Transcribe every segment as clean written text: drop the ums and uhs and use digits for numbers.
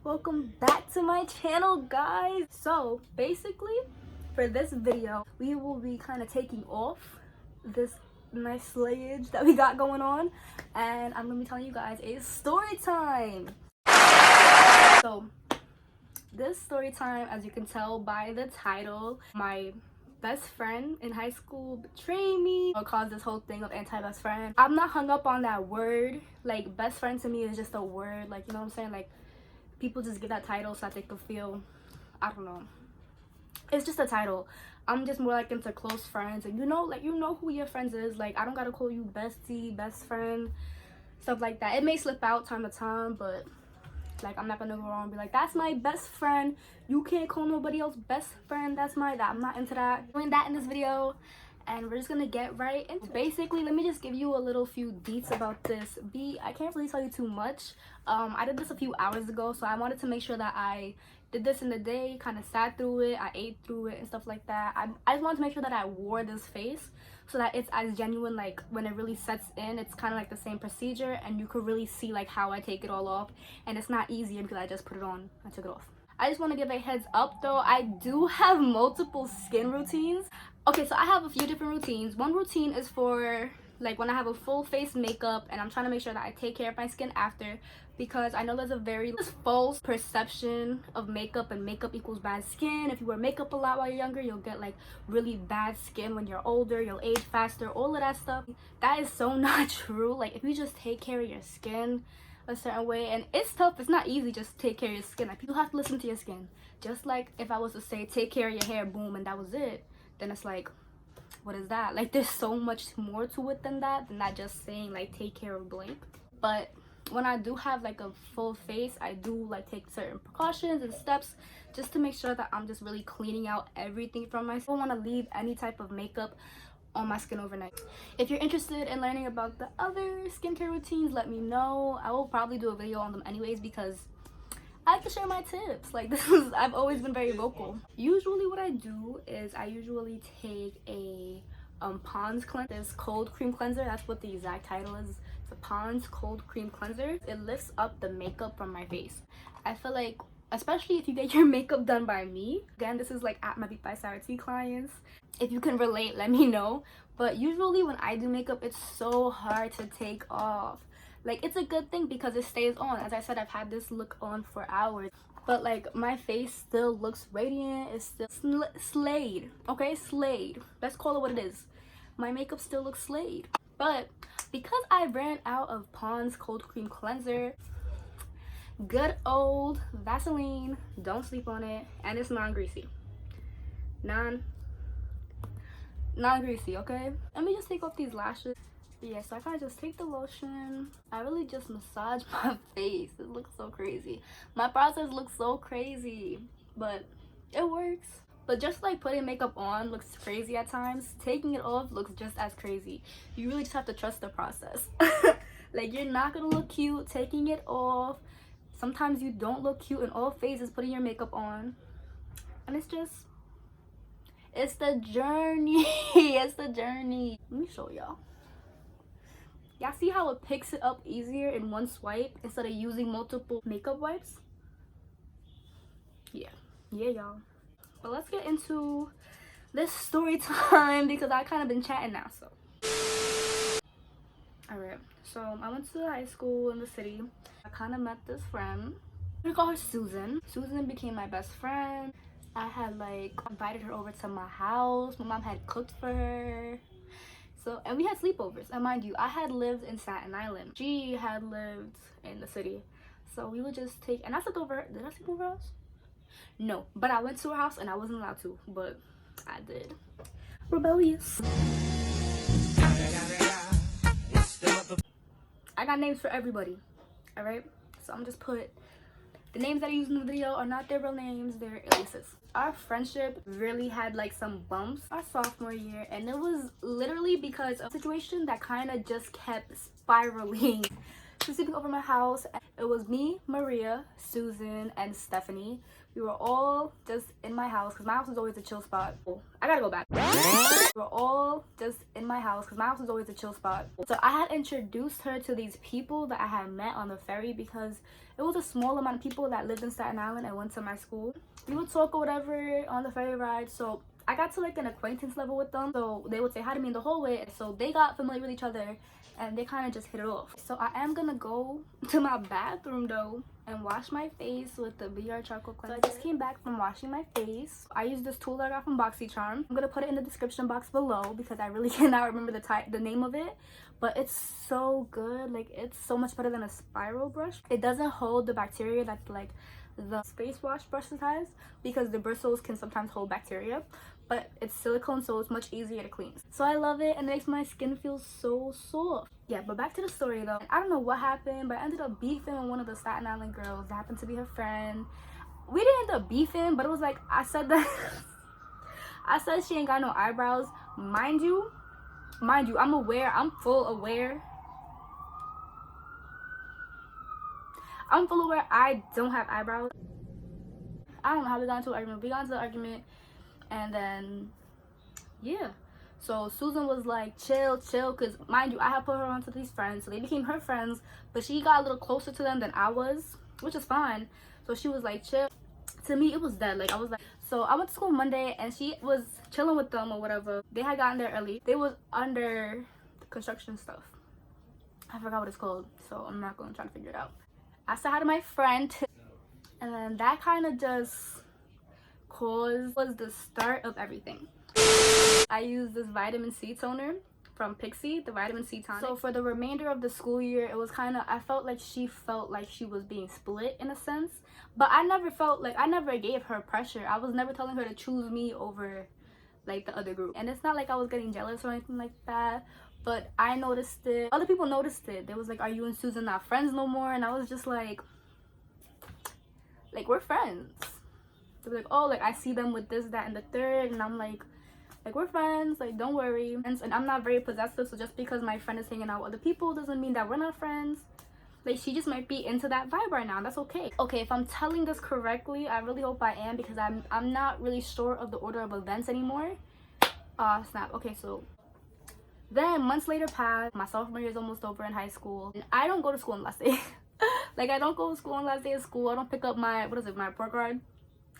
welcome back to my channel, guys. So basically for this video we will be kind of taking off this nice slayage that we got going on, and I'm gonna be telling you guys a story time. So this story time, as you can tell by the title, my best friend in high school betrayed me or caused this whole thing of anti-best friend. I'm not hung up on that word. Like, best friend to me is just a word, like, you know what I'm saying? Like, people just get that title so that they could feel, I don't know, it's just a title. I'm just more like into close friends, and you know who your friends is. Like, I don't gotta call you bestie, best friend, stuff like that. It may slip out time to time, but like, I'm not gonna go around and be like, that's my best friend, you can't call nobody else best friend, that I'm not into that. Doing that in this video, and we're just gonna get right into it. Basically, let me just give you a little few deets about this. I can't really tell you too much. I did this a few hours ago, so I wanted to make sure that I did this in the day, kind of sat through it, I ate through it and stuff like that. I just wanted to make sure that I wore this face so that it's as genuine, like when it really sets in, it's kind of like the same procedure, and you could really see like how I take it all off, and it's not easier because I just put it on, I took it off. I just want to give a heads up though, I do have multiple skin routines. Okay, so I have a few different routines. One routine is for like when I have a full face makeup and I'm trying to make sure that I take care of my skin after, because I know there's a very false perception of makeup, and makeup equals bad skin. If you wear makeup a lot while you're younger, you'll get like really bad skin when you're older, you'll age faster, all of that stuff. That is so not true. Like, if you just take care of your skin a certain way, and it's tough, it's not easy just to take care of your skin. Like, you have to listen to your skin. Just like if I was to say take care of your hair, boom, and that was it, then it's like, what is that? Like, there's so much more to it than that, just saying like take care of blank. But when I do have like a full face, I do like take certain precautions and steps just to make sure that I'm just really cleaning out everything from myself. I don't want to leave any type of makeup on my skin overnight. If you're interested in learning about the other skincare routines, let me know. I will probably do a video on them anyways, because I like to share my tips. Like, I've always been very vocal. Usually what I do is I usually take a Pond's cleanser, this cold cream cleanser. That's what the exact title is. It's a Pond's cold cream cleanser. It lifts up the makeup from my face. I feel like, especially if you get your makeup done by me, again, this is like at my Beat by Sarah T clients, if you can relate, let me know. But usually when I do makeup, it's so hard to take off. Like, it's a good thing because it stays on. As I said, I've had this look on for hours, but like my face still looks radiant. It's still slayed. Okay, slayed, let's call it what it is. My makeup still looks slayed. But because I ran out of Pond's cold cream cleanser, good old Vaseline, don't sleep on it, and it's non-greasy, non-greasy, okay? Let me just take off these lashes. Yeah, so I kind of just take the lotion. I really just massage my face. It looks so crazy. My process looks so crazy, but it works. But just like putting makeup on looks crazy at times, taking it off looks just as crazy. You really just have to trust the process. Like, you're not gonna look cute taking it off. Sometimes you don't look cute in all phases putting your makeup on. And it's the journey. It's the journey. Let me show y'all. Y'all see how it picks it up easier in one swipe instead of using multiple makeup wipes? Yeah, y'all. But let's get into this story time, because I kind of been chatting now. So alright, so I went to high school in the city. I kind of met this friend. I'm gonna call her Susan. Susan became my best friend. I had like invited her over to my house. My mom had cooked for her. So, and we had sleepovers. And mind you, I had lived in Staten Island. She had lived in the city. So we would just take, and I slept over, did I sleep over her house? No, but I went to her house and I wasn't allowed to, but I did. Rebellious. I got names for everybody, all right? So I'm just put, the names that I use in the video are not their real names, they're aliases. Our friendship really had like some bumps our sophomore year, and it was literally because of a situation that kind of just kept spiraling She was sleeping over my house. It was me, Maria, Susan, and Stephanie. We were all just in my house because my house is always a chill spot. Oh, I gotta go back. We were all just in my house because my house is always a chill spot. So I had introduced her to these people that I had met on the ferry because it was a small amount of people that lived in Staten Island and went to my school. We would talk or whatever on the ferry ride. So I got to like an acquaintance level with them. So they would say hi to me in the hallway. So they got familiar with each other and they kind of just hit it off. So I am gonna go to my bathroom though and wash my face with the VR charcoal cleanser. So I just came back from washing my face. I used this tool that I got from BoxyCharm. I'm gonna put it in the description box below because I really cannot remember the name of it, but it's so good. Like, it's so much better than a spiral brush. It doesn't hold the bacteria that like the face wash brushes has, because the bristles can sometimes hold bacteria, but it's silicone, so it's much easier to clean. So I love it and it makes my skin feel so soft. Yeah, but back to the story though. I don't know what happened, but I ended up beefing with one of the Staten Island girls that happened to be her friend. We didn't end up beefing, but it was like I said that I said she ain't got no eyebrows. Mind you, I'm aware, I'm full aware I don't have eyebrows. I don't know how we got into an argument. We got into the argument and then yeah. So Susan was like, chill, because mind you, I had put her onto these friends, so they became her friends, but she got a little closer to them than I was, which is fine. So she was like, chill. To me, it was dead. Like, I was like, so I went to school Monday and she was chilling with them or whatever. They had gotten there early. They was under construction stuff. I forgot what it's called, so I'm not gonna try to figure it out. I said hi to my friend, and then that kind of just was the start of everything. I used this vitamin C toner from Pixie, the vitamin C tonic. So for the remainder of the school year, it was kind of, I felt like she was being split in a sense, but I never gave her pressure. I was never telling her to choose me over like the other group, and it's not like I was getting jealous or anything like that, but I noticed it. Other people noticed it. They was like, are you and Susan not friends no more? And I was just like we're friends. They were like, oh, like I see them with this, that, and the third, and I'm like we're friends, like don't worry. And I'm not very possessive, so just because my friend is hanging out with other people doesn't mean that we're not friends. Like, she just might be into that vibe right now, and that's okay. Okay, if I'm telling this correctly, I really hope I am, because I'm not really sure of the order of events anymore. Snap. Okay, so then months later passed. My sophomore year is almost over in high school, and I don't go to school on last day. Like, I don't go to school on last day of school. I don't pick up my my report card.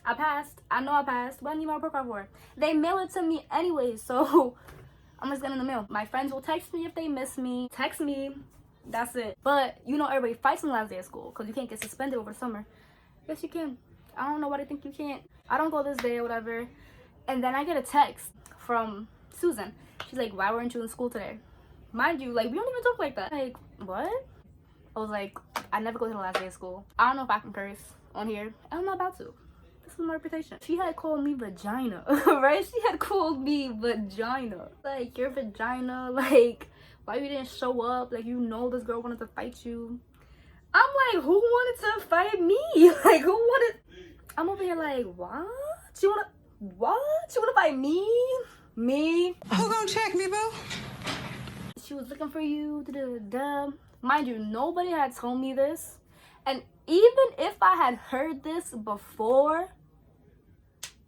I passed. I know I passed. What do I need my report card for? They mail it to me anyway, so I'm just getting in the mail. My friends will text me if they miss me. Text me. That's it. But you know, everybody fights on the last day of school because you can't get suspended over the summer. Yes, you can. I don't know why they think you can't. I don't go this day or whatever. And then I get a text from Susan. She's like, why weren't you in school today? Mind you, like, we don't even talk like that. Like, what? I was like, I never go to the last day of school. I don't know if I can curse on here. I'm not about to. This is my reputation. She had called me vagina, right? She had called me vagina. Like, your vagina, like, why you didn't show up? Like, you know this girl wanted to fight you. I'm like, who wanted to fight me? Like, who wanted? I'm over here like, what? She wanna fight me? Me? Who gonna check me, boo? She was looking for you. Mind you, nobody had told me this. And even if I had heard this before,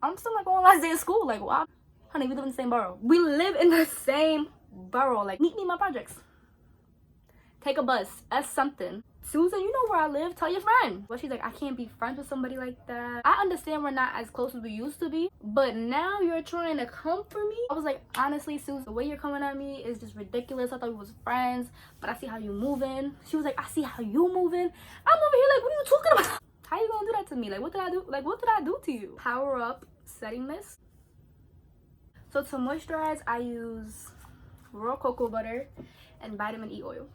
I'm still like on last day of school. Like, wow, honey, we live in the same borough. We live in the same borough. Like, meet me in my projects. Take a bus. That's something. Susan, you know where I live. Tell your friend. But she's like, I can't be friends with somebody like that. I understand we're not as close as we used to be, but now you're trying to come for me. I was like, honestly, Susan, the way you're coming at me is just ridiculous. I thought we was friends, but I see how you moving. She was like, I see how you moving. I'm over here like, what are you talking about? How you gonna do that to me? Like, what did I do? Like, what did I do to you? Power Up Setting Mist. So to moisturize, I use raw cocoa butter and vitamin E oil.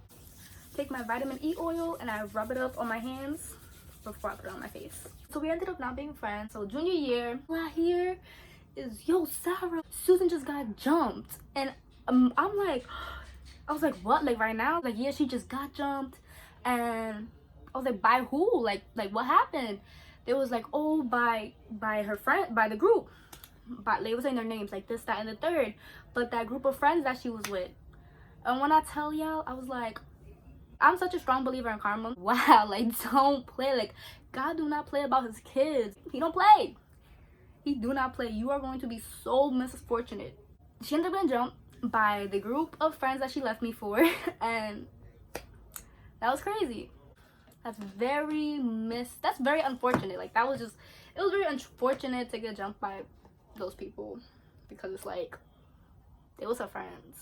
Take my vitamin E oil and I rub it up on my hands before I put it on my face. So we ended up not being friends. So junior year, what I hear is, yo, Sarah, Susan just got jumped. And I'm like, I was like, what? Like, right now? Like, yeah, she just got jumped. And I was like, by who? Like what happened? They was like, oh, by her friend, by the group. But they were saying their names, like this, that, and the third. But that group of friends that she was with. And when I tell y'all, I was like, I'm such a strong believer in karma. Wow, like, don't play. Like, God do not play about his kids. He don't play. He do not play. You are going to be so misfortunate. She ended up getting jumped by the group of friends that she left me for, and that was crazy. That's very unfortunate. Like, that was just, it was very unfortunate to get jumped by those people, because it's like, they was her friends.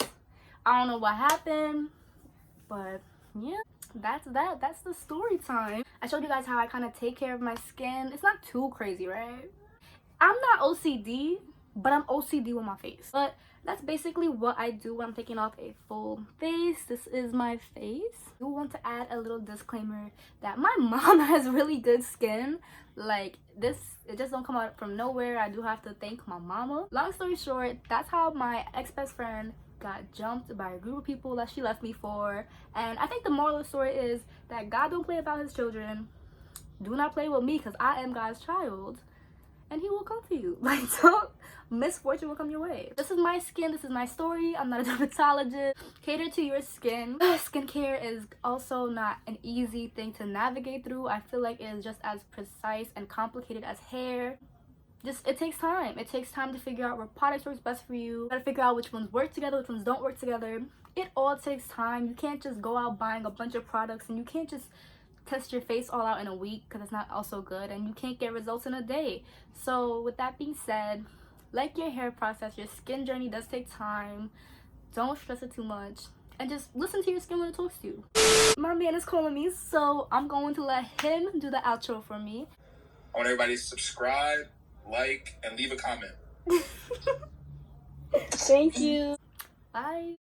I don't know what happened, but yeah, that's the story time. I showed you guys how I kind of take care of my skin. It's not too crazy, right? I'm not OCD, but I'm OCD with my face. But that's basically what I do when I'm taking off a full face. This is my face. I do want to add a little disclaimer that my mom has really good skin. Like, this, it just don't come out from nowhere. I do have to thank my mama. Long story short, that's how my ex-best friend got jumped by a group of people that she left me for. And I think the moral of the story is that God don't play about his children. Do not play with me, because I am God's child, and he will come to you. Like, don't, misfortune will come your way. This is my skin, this is my story. I'm not a dermatologist. Cater to your skin. Skincare is also not an easy thing to navigate through. I feel like it is just as precise and complicated as hair. Just, it takes time. It takes time to figure out what products works best for you. You gotta figure out which ones work together, which ones don't work together. It all takes time. You can't just go out buying a bunch of products, and you can't just test your face all out in a week, because it's not also good, and you can't get results in a day. So with that being said, like your hair process, your skin journey does take time. Don't stress it too much, and just listen to your skin when it talks to you. My man is calling me, so I'm going to let him do the outro for me. I want everybody to subscribe, like, and leave a comment. Thank you. Bye.